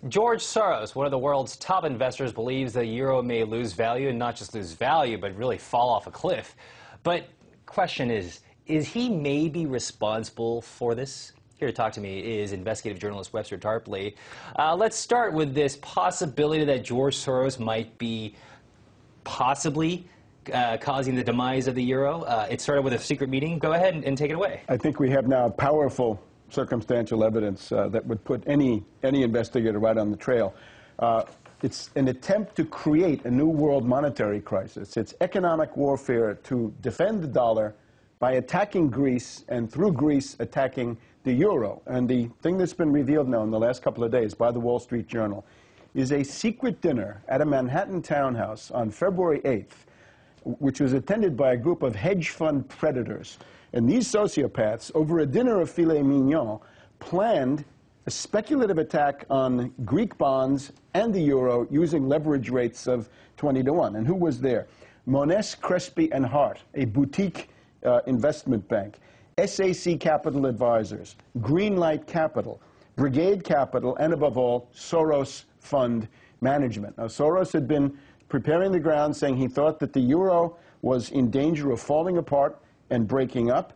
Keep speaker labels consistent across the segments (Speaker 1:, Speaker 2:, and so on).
Speaker 1: George Soros, one of the world's top investors, believes the euro may lose value, and not just lose value, but really fall off a cliff. But question is he maybe responsible for this? Here to talk to me is investigative journalist Webster Tarpley. Let's start with this possibility that George Soros might be possibly causing the demise of the euro. It started with a secret meeting. Go ahead and take it away.
Speaker 2: I think we have now powerful circumstantial evidence that would put any investigator right on the trail. It's an attempt to create a new world monetary crisis. It's economic warfare to defend the dollar by attacking Greece, and through Greece attacking the euro. And the thing that's been revealed now in the last couple of days by the Wall Street Journal is a secret dinner at a Manhattan townhouse on February 8th, which was attended by a group of hedge fund predators. And these sociopaths, over a dinner of filet mignon, planned a speculative attack on Greek bonds and the euro using leverage rates of 20-1. And who was there? Monness, Crespi, and Hart, a boutique investment bank, SAC Capital Advisors, Greenlight Capital, Brigade Capital, and above all, Soros Fund Management. Now, Soros had been preparing the ground, saying he thought that the euro was in danger of falling apart and breaking up.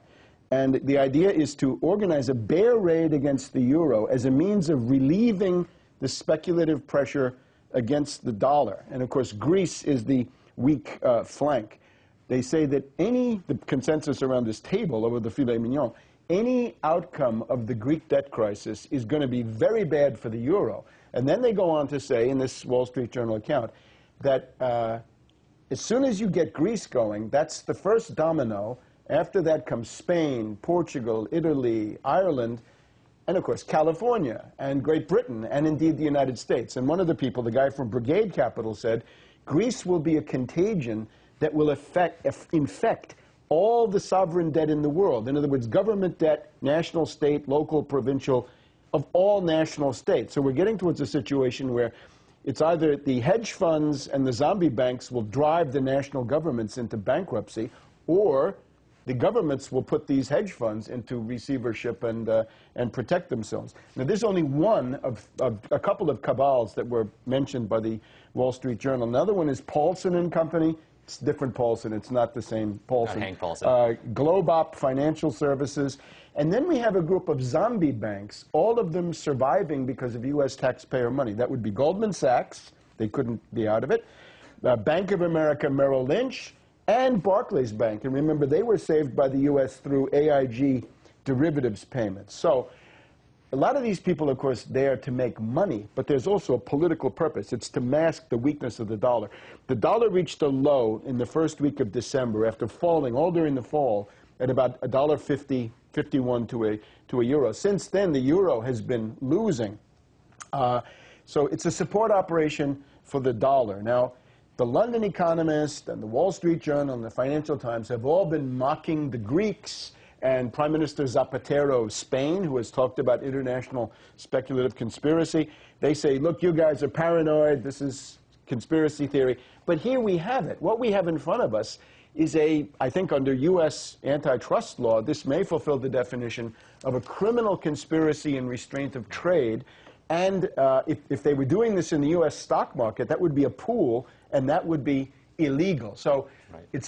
Speaker 2: And the idea is to organize a bear raid against the euro as a means of relieving the speculative pressure against the dollar. And of course, Greece is the weak flank. They say that the consensus around this table over the filet mignon, any outcome of the Greek debt crisis is going to be very bad for the euro. And then they go on to say, in this Wall Street Journal account, that as soon as you get Greece going, that's the first domino. After that comes Spain, Portugal, Italy, Ireland, and of course California and Great Britain, and indeed the United States. And one of the people, the guy from Brigade Capital, said, Greece will be a contagion that will infect all the sovereign debt in the world. In other words, government debt, national, state, local, provincial, of all national states. So we're getting towards a situation where it's either the hedge funds and the zombie banks will drive the national governments into bankruptcy, or the governments will put these hedge funds into receivership and protect themselves. Now, there's only one of a couple of cabals that were mentioned by the Wall Street Journal. Another one is Paulson and Company. It's different Paulson. It's not the same Paulson.
Speaker 1: Not Hank Paulson.
Speaker 2: Globop Financial Services. And then we have a group of zombie banks, all of them surviving because of U.S. taxpayer money. That would be Goldman Sachs. They couldn't be out of it. Bank of America Merrill Lynch, and Barclays Bank. And remember, they were saved by the U.S. through AIG derivatives payments. So a lot of these people, of course, they are to make money, but there's also a political purpose. It's to mask the weakness of the dollar. The dollar reached a low in the first week of December after falling all during the fall at about $1.50, 51 to a euro. Since then, the euro has been losing. So it's a support operation for the dollar. Now, the London Economist and the Wall Street Journal and the Financial Times have all been mocking the Greeks and Prime Minister Zapatero of Spain, who has talked about international speculative conspiracy. They say, look, you guys are paranoid. This is conspiracy theory. But here we have it. What we have in front of us is I think under U.S. antitrust law, this may fulfill the definition of a criminal conspiracy and restraint of trade. And if they were doing this in the U.S. stock market, that would be a pool, and that would be illegal. So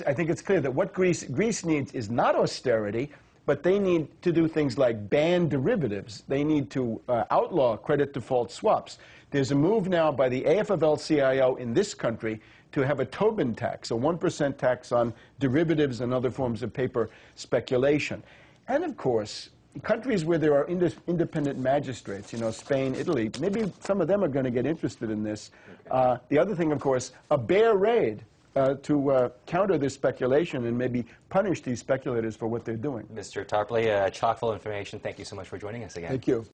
Speaker 2: I think it's clear that what Greece needs is not austerity, but they need to do things like ban derivatives. They need to outlaw credit default swaps. There's a move now by the AFL-CIO in this country to have a Tobin tax, a 1% tax on derivatives and other forms of paper speculation. And of course, countries where there are independent magistrates, you know, Spain, Italy, maybe some of them are going to get interested in this. The other thing, of course, a bear raid to counter this speculation and maybe punish these speculators for what they're doing.
Speaker 1: Mr. Tarpley, chock full of information. Thank you so much for joining us again.
Speaker 2: Thank you.